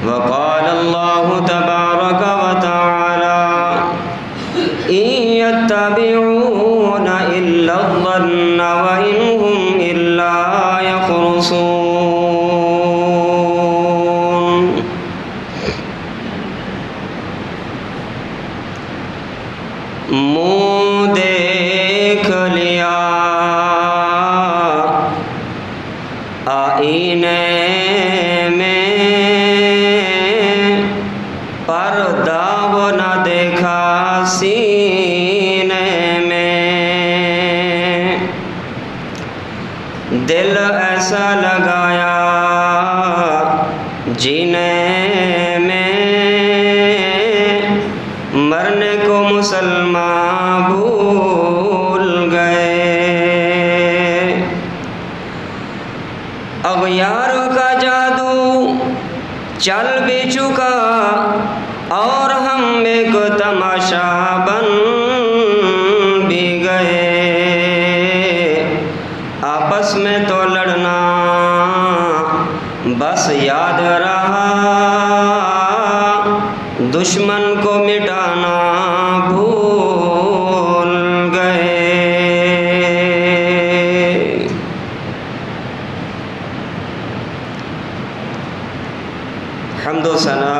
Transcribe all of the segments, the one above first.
وقال اللہ تبارک وتعالی ان یتبعون الا الظن وان هم الا یخرصون۔ منہ دیکھ لیا آئینے میں، پردہ وہ نہ دیکھا سینے میں، دل ایسا لگایا جینے میں، مرنے کو مسلمان بھول گئے۔ اغیاروں کا جادو چل بھی چکا اور ہم ایک تماشا بن بھی گئے، آپس میں تو لڑنا بس یاد رہا، دشمن کو مٹانا بھول گئے۔ حمد و ثنا،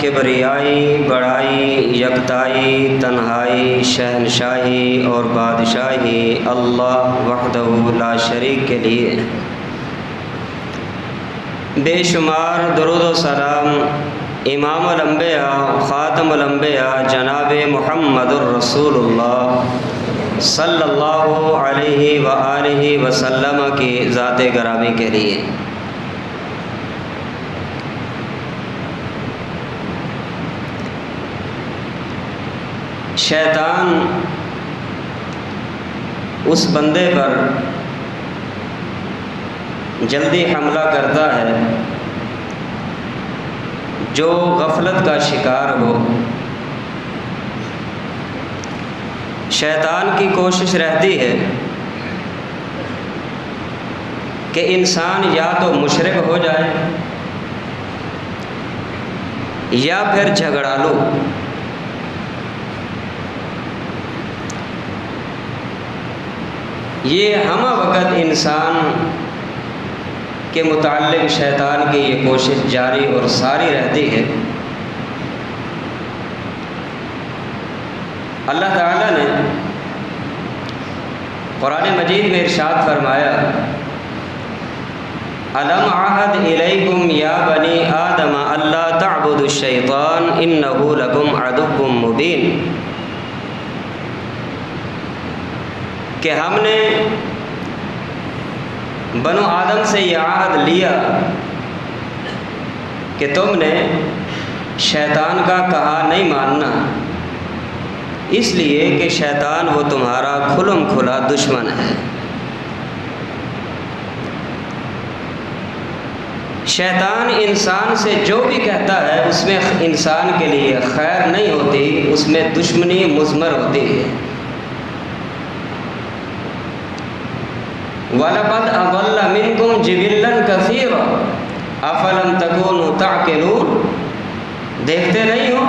کبریائی، بڑائی، یکتائی، تنہائی، شہنشاہی اور بادشاہی اللہ وحدہ لا شریک کے لیے۔ بے شمار درود و سلام امام الانبیاء خاتم الانبیاء جناب محمد الرسول اللہ صلی اللہ علیہ وآلہ وسلم کی ذات گرامی کے لیے۔ شیطان اس بندے پر جلدی حملہ کرتا ہے جو غفلت کا شکار ہو۔ شیطان کی کوشش رہتی ہے کہ انسان یا تو مشرک ہو جائے یا پھر جھگڑالو۔ یہ ہمہ وقت انسان کے متعلق شیطان کی یہ کوشش جاری اور ساری رہتی ہے۔ اللہ تعالیٰ نے قرآن مجید میں ارشاد فرمایا، الم عہد الیکم یا بنی آدم الا تعبدوا الشیطان انہ لکم عدو مبین، کہ ہم نے بنو آدم سے یہ عہد لیا کہ تم نے شیطان کا کہا نہیں ماننا، اس لیے کہ شیطان وہ تمہارا کھلم کھلا دشمن ہے۔ شیطان انسان سے جو بھی کہتا ہے اس میں انسان کے لیے خیر نہیں ہوتی، اس میں دشمنی مضمر ہوتی ہے۔ وَلَقَدْ أَضَلَّ مِنْكُمْ جِبِلًّا كَثِيرًا أَفَلَمْ تَكُونُوا تَعْقِلُونَ، دیکھتے نہیں ہو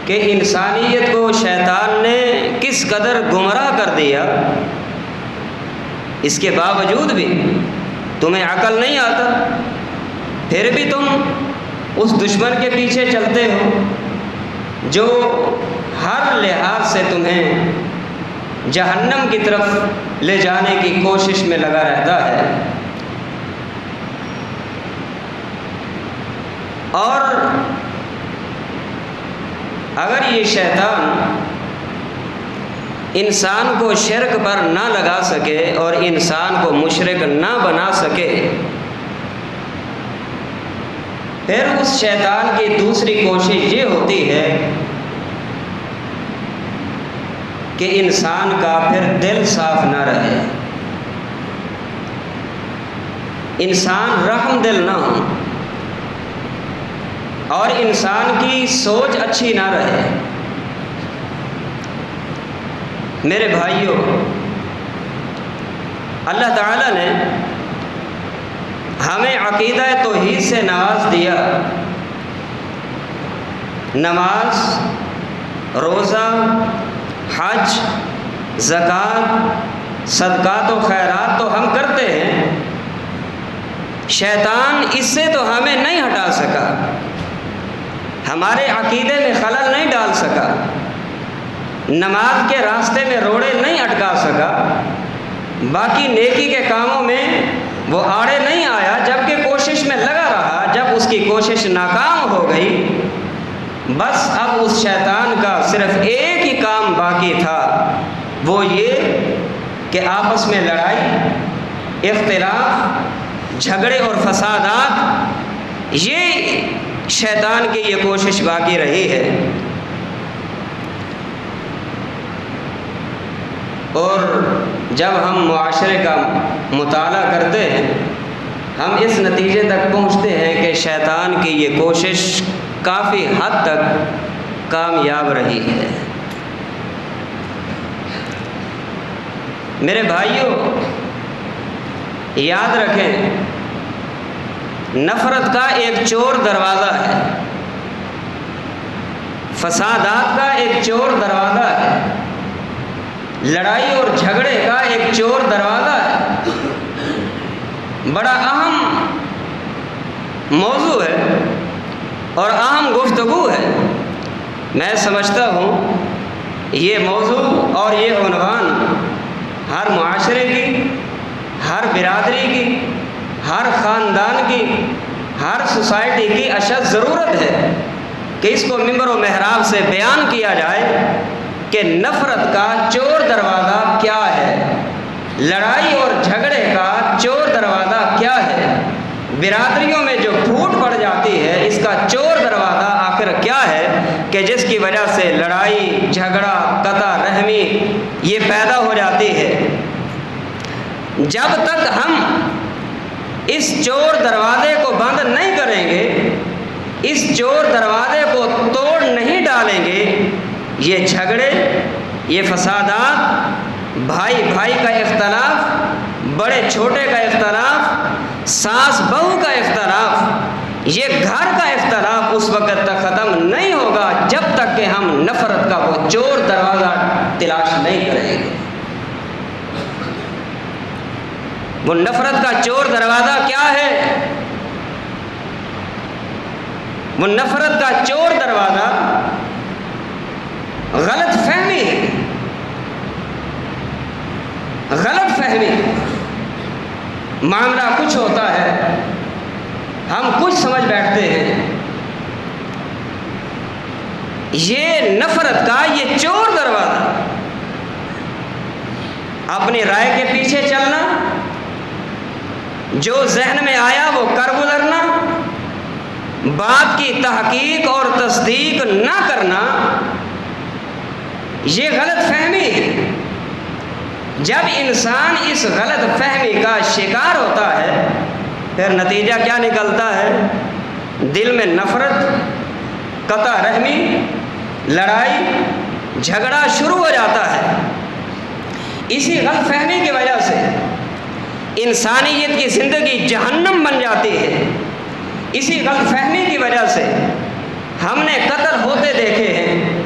کہ انسانیت کو شیطان نے کس قدر گمراہ کر دیا، اس کے باوجود بھی تمہیں عقل نہیں آتا، پھر بھی تم اس دشمن کے پیچھے چلتے ہو جو ہر لحاظ سے تمہیں جہنم کی طرف لے جانے کی کوشش میں لگا رہتا ہے۔ اور اگر یہ شیطان انسان کو شرک پر نہ لگا سکے اور انسان کو مشرک نہ بنا سکے، پھر اس شیطان کی دوسری کوشش یہ ہوتی ہے کہ انسان کا پھر دل صاف نہ رہے، انسان رحم دل نہ ہو اور انسان کی سوچ اچھی نہ رہے۔ میرے بھائیوں، اللہ تعالیٰ نے ہمیں عقیدہ توحید سے نواز دیا. نماز، روزہ، حج، زکوٰۃ، صدقات و خیرات تو ہم کرتے ہیں. شیطان اس سے تو ہمیں نہیں ہٹا سکا، ہمارے عقیدے میں خلل نہیں ڈال سکا، نماز کے راستے میں روڑے نہیں اٹکا سکا، باقی نیکی کے کاموں میں وہ آڑے نہیں آیا، جبکہ کوشش میں لگا رہا. جب اس کی کوشش ناکام ہو گئی، بس اب اس شیطان کا صرف ایک ہی کام باقی تھا، وہ یہ کہ آپس میں لڑائی، اختلاف، جھگڑے اور فسادات، یہ شیطان کی یہ کوشش باقی رہی ہے. اور جب ہم معاشرے کا مطالعہ کرتے ہیں، ہم اس نتیجے تک پہنچتے ہیں کہ شیطان کی یہ کوشش کافی حد تک کامیاب رہی ہے. میرے بھائیوں، یاد رکھیں، نفرت کا ایک چور دروازہ ہے، فسادات کا ایک چور دروازہ ہے، لڑائی اور جھگڑے کا ایک چور دروازہ ہے. بڑا اہم موضوع ہے اور اہم گفتگو ہے. میں سمجھتا ہوں یہ موضوع اور یہ عنوان ہر معاشرے کی، ہر برادری کی، ہر خاندان کی، ہر سوسائٹی کی اشد ضرورت ہے کہ اس کو ممبر و محراب سے بیان کیا جائے کہ نفرت کا چور دروازہ کیا ہے، لڑائی اور جھگڑے کا چور دروازہ کیا ہے، برادریوں میں جو پھوٹ پڑ جاتی ہے اس کا چور دروازہ آخر کیا ہے کہ جس کی وجہ سے لڑائی، جھگڑا، قطع رحمی یہ پیدا ہو جاتی ہے. جب تک ہم اس چور دروازے کو بند نہیں کریں گے، اس چور دروازے کو توڑ نہیں ڈالیں گے، یہ جھگڑے، یہ فسادات، بھائی بھائی کا اختلاف، بڑے چھوٹے کا اختلاف، ساس بہو کا اختلاف، یہ گھر کا اختلاف اس وقت تک ختم نہیں ہوگا جب تک کہ ہم نفرت کا وہ چور دروازہ تلاش نہیں کریں گے. وہ نفرت کا چور دروازہ کیا ہے؟ وہ نفرت کا چور دروازہ غلط فہمی ہے. غلط فہمی، معاملہ کچھ ہوتا ہے، ہم کچھ سمجھ بیٹھتے ہیں. یہ نفرت کا یہ چور دروازہ، اپنی رائے کے پیچھے چلنا، جو ذہن میں آیا وہ کر گزرنا، بات کی تحقیق اور تصدیق نہ کرنا، یہ غلط فہمی ہے. جب انسان اس غلط فہمی کا شکار ہوتا ہے پھر نتیجہ کیا نکلتا ہے؟ دل میں نفرت، قطع رحمی، لڑائی، جھگڑا شروع ہو جاتا ہے. اسی غلط فہمی کی وجہ سے انسانیت کی زندگی جہنم بن جاتی ہے. اسی غلط فہمی کی وجہ سے ہم نے قتل ہوتے دیکھے ہیں.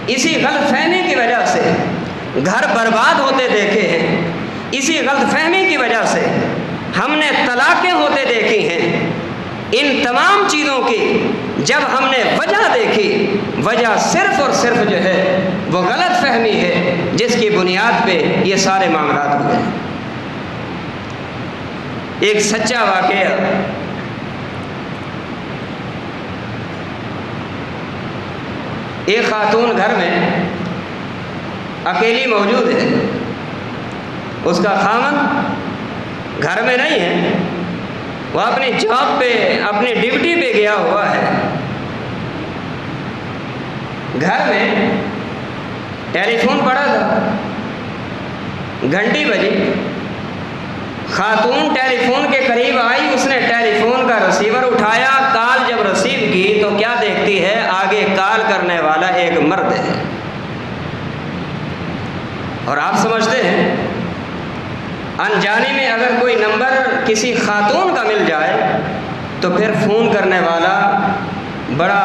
اسی غلط فہمی کی وجہ سے گھر برباد ہوتے دیکھے ہیں. اسی غلط فہمی کی وجہ سے ہم نے طلاقیں ہوتے دیکھی ہیں. ان تمام چیزوں کی جب ہم نے وجہ دیکھی، وجہ صرف اور صرف جو ہے وہ غلط فہمی ہے جس کی بنیاد پہ یہ سارے معاملات ہوئے. ایک سچا واقعہ، ایک خاتون گھر میں اکیلی موجود ہے، اس کا خاوند گھر میں نہیں ہے، وہ اپنی جاب پہ، اپنی ڈیوٹی پہ گیا ہوا ہے. گھر میں ٹیلی فون پڑا تھا، گھنٹی بجی، خاتون ٹیلی فون کے قریب آئی، اس نے ٹیلی فون کا ریسیور اٹھایا. کال جب ریسیو کی تو کیا دیکھتی ہے؟ آگے کال کرنے والا ایک مرد ہے. اور آپ سمجھتے ہیں انجانے میں اگر کوئی نمبر کسی خاتون کا مل جائے تو پھر فون کرنے والا بڑا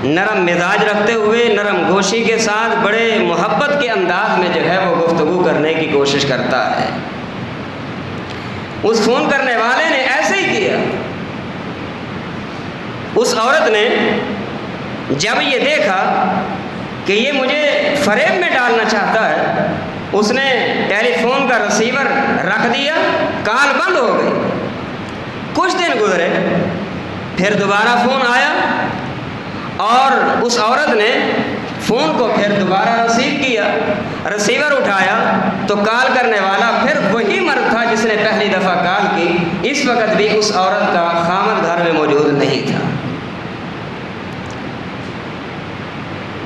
نرم مزاج رکھتے ہوئے نرم گوشی کے ساتھ بڑے محبت کے انداز میں جو ہے وہ گفتگو کرنے کی کوشش کرتا ہے۔ اس فون کرنے والے نے ایسے ہی کیا۔ اس عورت نے جب یہ دیکھا کہ یہ مجھے فریب میں ڈالنا چاہتا ہے، اس نے ٹیلی فون کا ریسیور رکھ دیا، کال بند ہو گئی۔ کچھ دن گزرے، پھر دوبارہ فون آیا اور اس عورت نے فون کو پھر دوبارہ ریسیو کیا، ریسیور اٹھایا تو کال کرنے والا پھر وہی مرد تھا جس نے پہلی دفعہ کال کی۔ اس وقت بھی اس عورت کا خامد گھر میں موجود نہیں تھا۔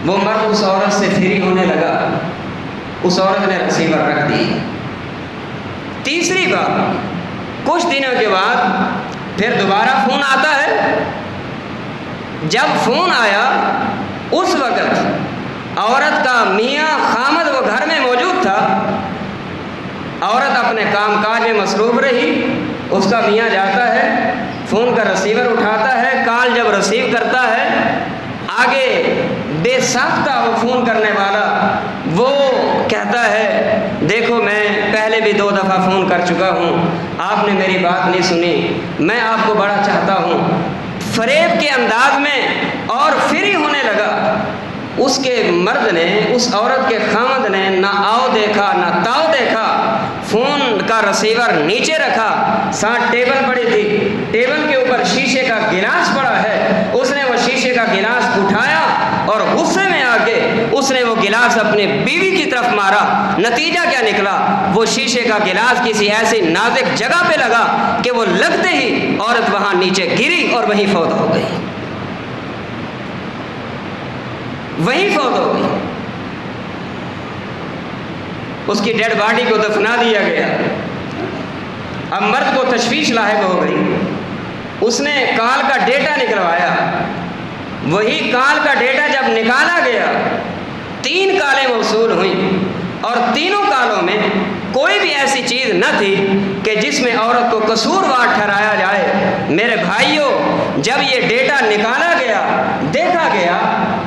وہ مرد اس عورت سے فری ہونے لگا، اس عورت نے ریسیور رکھ دی۔ تیسری بار کچھ دنوں کے بعد پھر دوبارہ فون آتا ہے۔ جب فون آیا اس وقت عورت کا میاں خامد وہ گھر میں موجود تھا۔ عورت اپنے کام کاج میں مصروف رہی، اس کا میاں جاتا ہے، فون کا ریسیور اٹھاتا ہے، کال جب ریسیو کرتا ہے، آگے بے ساختہ وہ فون کرنے والا وہ کہتا ہے دیکھو میں پہلے بھی 2 دفعہ فون کر چکا ہوں، آپ نے میری بات نہیں سنی، میں آپ کو بڑا چاہتا ہوں۔ فریب کے انداز میں اور فری ہونے لگا۔ اس کے مرد نے، اس عورت کے خامد نے نہ آؤ دیکھا نہ تاؤ دیکھا، فون کا ریسیور نیچے رکھا، ساتھ ٹیبل پڑی تھی، ٹیبل کے اوپر شیشے کا گلاس پڑا ہے، اس نے وہ شیشے کا گلاس اٹھایا اور غصے میں آ کے اس نے وہ گلاس اپنے بیوی کی طرف مارا۔ نتیجہ کیا نکلا؟ وہ شیشے کا گلاس کسی ایسی نازک جگہ پہ لگا کہ وہ لگتے ہی عورت وہاں نیچے گری اور وہیں فوت ہو گئی، وہیں فوت ہو گئی۔ اس کی ڈیڈ باڈی کو دفنا دیا گیا۔ اب مرد کو تشویش لاحق ہو گئی۔ اس نے کال کا ڈیٹا نکلوایا، وہی کال کا ڈیٹا جب نکالا گیا 3 کالیں موصول ہوئیں اور تینوں کالوں میں کوئی بھی ایسی چیز نہ تھی کہ جس میں عورت کو قصوروار ٹھہرایا جائے۔ میرے بھائیوں، جب یہ ڈیٹا نکالا گیا، دیکھا گیا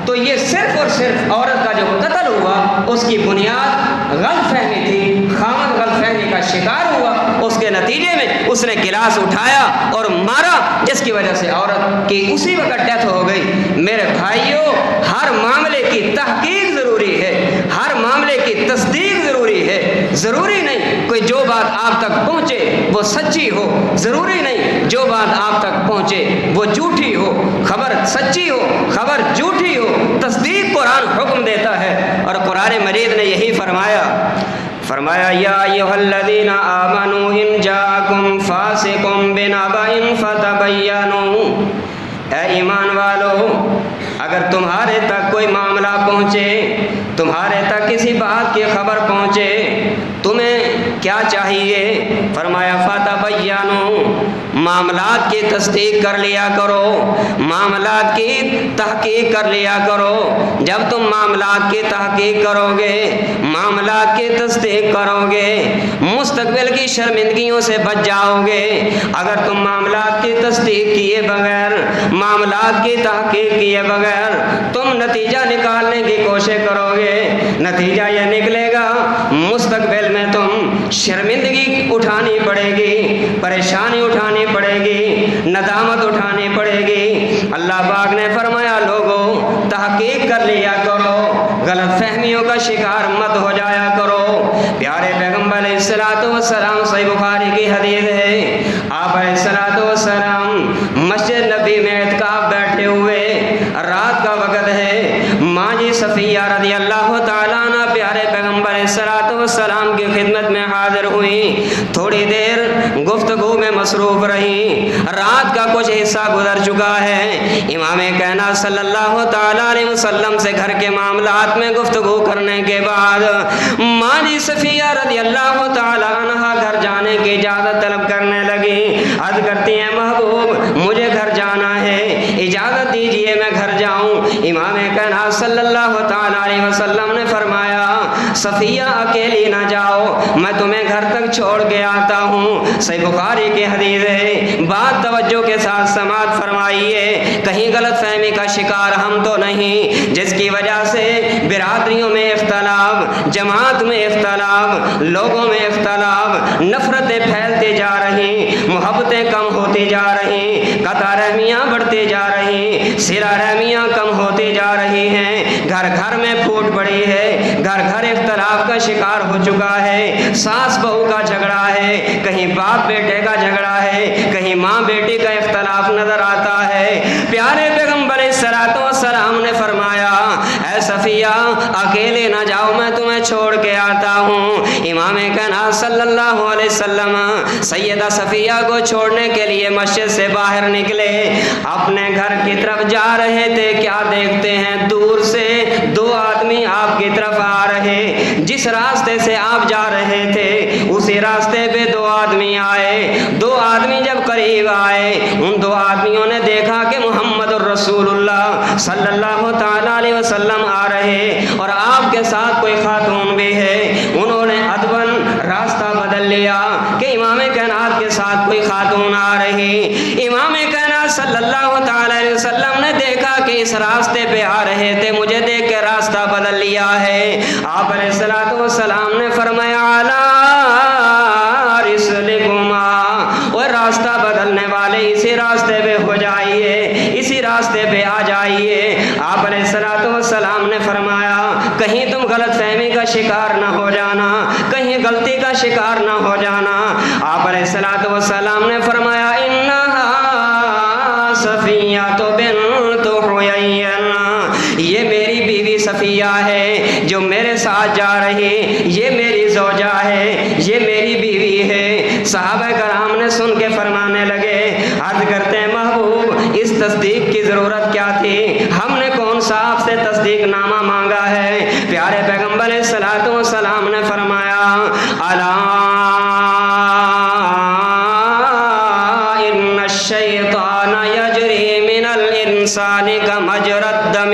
تو یہ صرف اور صرف عورت کا جو قتل ہوا اس کی بنیاد غلط فہمی تھی۔ خامد غلط فہمی کا شکار ہوا، اس کے نتیجے میں اس نے گلاس اٹھایا اور مارا، جس کی وجہ سے عورت کی اسی وقت ڈیتھ ہو گئی۔ میرے بھائیوں، ہر معاملے کی تحقیق ضروری ہے، ہر معاملے کی تصدیق ضروری ہے۔ ضروری نہیں کوئی جو بات آپ تک پہنچے وہ سچی ہو، ضروری نہیں جو بات آپ تک پہنچے وہ جھوٹی ہو۔ خبر سچی ہو، خبر جھوٹی ہو، تصدیق قرآن حکم دیتا ہے، اور قرآن مجید نے یہی فرمایا یا ایھا الذین آمنوا ان جاءکم فاسق بنبأ فتبینوا، اے ایمان والو، اگر تمہارے تک کوئی معاملہ پہنچے، تمہارے تک کسی بات کی خبر پہنچے، تمہیں کیا چاہیے؟ فرمایا فتبینوا، معاملات کی تصدیق کر لیا کرو، معاملات کی تحقیق کر لیا کرو۔ جب تم معاملات کی تحقیق کرو گے، معاملات کی تصدیق کرو گے، مستقبل کی شرمندگیوں سے بچ جاؤ گے۔ اگر تم معاملات کی تصدیق کیے بغیر، معاملات کی تحقیق کیے بغیر تم نتیجہ نکالنے کی کوشش کرو گے، نتیجہ یہ نکلے گا مستقبل میں تم شرمندگی اٹھانی پڑے گی، پریشانی اٹھانی پڑے گی، ندامت اٹھانی پڑے گی۔ اللہ پاک نے فرمایا لوگوں تحقیق کر لیا کرو، غلط فہمیوں کا شکار مت ہو جایا کرو۔ پیارے پیغمبر علیہ الصلوۃ والسلام، صحیح بخاری کی حدیث ہے، آپ علیہ الصلوۃ والسلام مسجد نبی میں اعتکاف بیٹھے ہوئے، رات کا وقت ہے، ماں جی صفیہ رضی اللہ تعالیٰ عنہ پیارے پیغمبر علیہ الصلوۃ والسلام کی خدمت میں حاضر ہوئیں، تھوڑی دیر گفتگو میں مصروف رہیں، رات کا کچھ حصہ گزر چکا ہے۔ امام کائنات صلی اللہ تعالیٰ علیہ وسلم سے گھر کے معاملات میں گفتگو کرنے کے بعد ماں جی صفیہ رضی اللہ تعالیٰ عنہ گھر جانے کی اجازت طلب کرنے لگی۔ عرض کرتی ہیں محبوب مجھے گھر جانا ہے، اجازت دیجئے میں گھر جاؤں۔ امام کائنات صلی اللہ تعالیٰ علیہ وسلم نے فرمایا صفیہ اکیلی نہ جاؤ، میں تمہیں گھر تک چھوڑ کے آتا ہوں۔ صحیح بخاری کی حدیث ہے، بات توجہ کے ساتھ سماعت فرمائیے، کہیں غلط فہمی کا شکار ہم تو نہیں جس کی وجہ سے برادریوں میں اختلاف، جماعت میں اختلاف، لوگوں میں اختلاف، نفرتیں پھیلتی جا رہی، محبتیں کم ہوتی جا رہی، قطع رحمیاں بڑھتی جا رہی، صلہ رحمیاں کم ہوتی جا رہی ہیں، گھر گھر میں پھوٹ پڑی ہے، گھر گھر اختلاف کا شکار ہو چکا ہے، ساس بہو کا جھگڑا ہے، کہیں باپ بیٹے کا جھگڑا ہے، کہیں ماں بیٹی کا اختلاف نظر آتا ہے۔ پیارے پیغمبر صلوات و سلام نے فرمایا، اے صفیہ اکیلے نہ جاؤ، میں تمہیں چھوڑ کے آتا ہوں۔ امام کائنات صلی اللہ علیہ وسلم سیدہ صفیہ کو چھوڑنے کے لیے مسجد سے باہر نکلے، اپنے گھر کی طرف جا رہے تھے، کیا دیکھتے ہیں دور سے دو آدمی آپ کی طرف آ رہے، جس راستے سے آپ جا رہے تھے اسی راستے پہ دو آدمی آئے۔ دو آدمی جب قریب آئے، ان دو آدمیوں نے دیکھا کہ محمد الرسول اللہ صلی اللہ تعالی علیہ وسلم آ رہے اور آپ کے ساتھ کوئی خاتون بھی ہے۔ انہوں نے ادباً راستہ بدل لیا کہ امام کائنات کے ساتھ کوئی خاتون آ رہی۔ امام کائنات صلی اللہ تعالی علیہ وسلم نے دیکھا کہ اس راستے پہ آ رہے تھے، مجھے دیکھ کے راستہ بدل لیا ہے۔ آپ علیہ الصلوۃ والسلام نے فرمایا، اعلیٰ رسلکما، اور راستہ بدلنے والے اسی راستے پہ ہو جائیے، اسی راستے پہ آ جائیے۔ آپ علیہ الصلوۃ والسلام نے فرمایا، کہیں تم غلط فہمی کا شکار نہ ہو جانا، کہیں غلطی کا شکار نہ ہو جانا۔ آپ علیہ الصلوۃ والسلام نے فرمایا، انہا صفیہ بنت حیی، یہ میری بیوی صفیہ ہے جو میرے ساتھ جا رہی، یہ میری زوجہ ہے، یہ میری بیوی ہے۔ صحابہ کرام نے سن کے فرمانے لگے، عرض کرتے ہیں محبوب اس تصدیق کی ضرورت کیا تھی، ہم نے کون سا آپ سے تصدیق نامہ مانگا ہے؟ پیارے پیغمبر صلوات و سلام نے فرمایا، الا ان الشیطان یجری من الانسان کمجری الدم،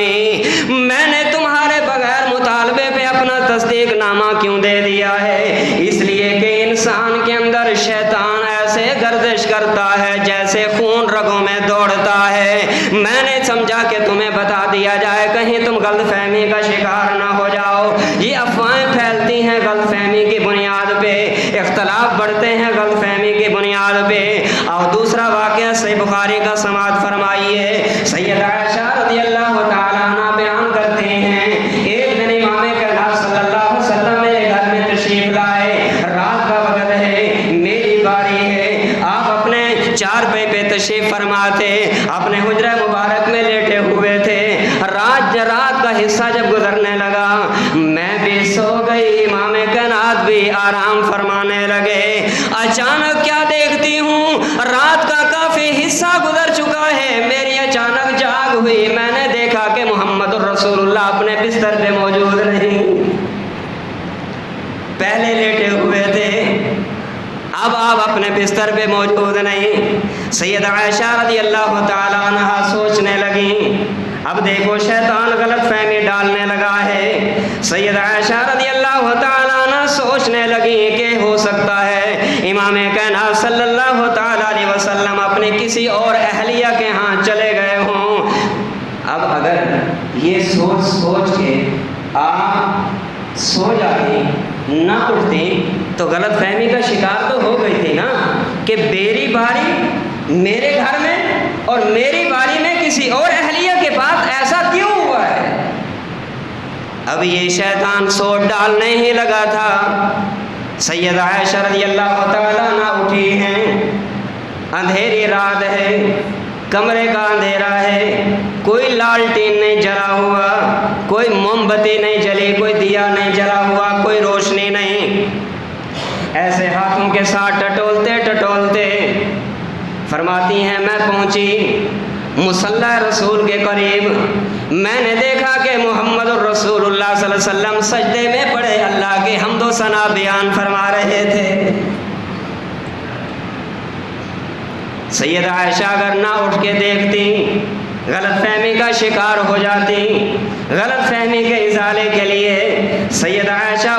میں نے تمہارے بغیر مطالبے پہ اپنا تصدیق نامہ کیوں دے دیا ہے؟ اس لیے کہ انسان کے اندر شیطان ایسے گردش کرتا ہے جیسے خون رگوں میں دوڑتا ہے۔ میں نے سمجھا کہ تمہیں بتا دیا جائے، کہیں تم غلط فہمی کا شکار نہ ہو جاؤ۔ یہ افواہیں پھیلتی ہیں غلط فہمی کی بنیاد پہ، اختلاف بڑھتے ہیں غلط فہمی کی بنیاد پہ۔ اور دوسرا واقعہ صحیح بخاری کا سماعت فرمائیے، سیدہ عائشہ رضی اللہ تعالیٰ عنہ بیان کرتے ہیں، ایک دن امام کائنات صلی اللہ علیہ وسلم میرے گھر میں تشریف لائے، رات کا وقت ہے، میری باری ہے، آپ اپنے چارپائی پہ تشریف فرما تھے، اپنے حجرہ مبارک میں لیٹے ہوئے تھے۔ رات کا حصہ جب گزرنے لگا میں بھی سو گئی، امام کائنات بھی آرام فرمانے لگے۔ اچانک کیا دیکھتی ہوں، رات کا کافی حصہ گزر چکا ہے، میری اچانک جاگ ہوئی، میں نے دیکھا کہ محمد الرسول اللہ اپنے بستر پہ موجود نہیں، پہلے لیٹے ہوئے تھے، اب آپ اپنے بستر پہ موجود نہیں۔ سیدہ عائشہ رضی اللہ تعالی عنہ سوچنے لگیں، اب دیکھو شیطان غلط فہمی ڈالنے لگا ہے۔ سیدہ عائشہ رضی اللہ تعالی عنہ سوچنے لگیں کہ ہو سکتا ہے امام کائنات صلی اللہ تعالی علیہ وسلم اپنے کسی اور اہلیہ کے ہاں چلے گئے ہوں۔ اب اگر یہ سوچ سوچ کے آپ سو جاتی، نہ اٹھتی، تو غلط فہمی کا شکار تو ہو گئی تھی نا کہ میری باری میرے گھر میں اور میری باری میں کسی اور اہلیہ کے پاس ایسا کیوں ہوا ہے؟ اب یہ شیطان سوچ ڈالنے ہی لگا تھا۔ سیدہ عائشہ رضی اللہ تعالیٰ عنہ اٹھی ہیں، اندھیری رات ہے، کمرے کا اندھیرا ہے، کوئی لالٹین نہیں جلا ہوا، کوئی موم بتی نہیں جلی، کوئی دیا نہیں جلا ہوا، کوئی روشنی نہیں، ایسے ہاتھوں کے ساتھ ٹٹولتے ٹٹولتے فرماتی ہیں میں پہنچی مصلی رسول کے قریب، میں نے دیکھا کہ محمد الرسول اللہ صلی اللہ علیہ وسلم سجدے میں پڑے اللہ کے حمد و ثنا بیان فرما رہے تھے۔ سیدہ عائشہ اگر نہ اٹھ کے دیکھتی، غلط فہمی کا شکار ہو جاتی۔ غلط فہمی کے ازالے کے لیے سیدہ عائشہ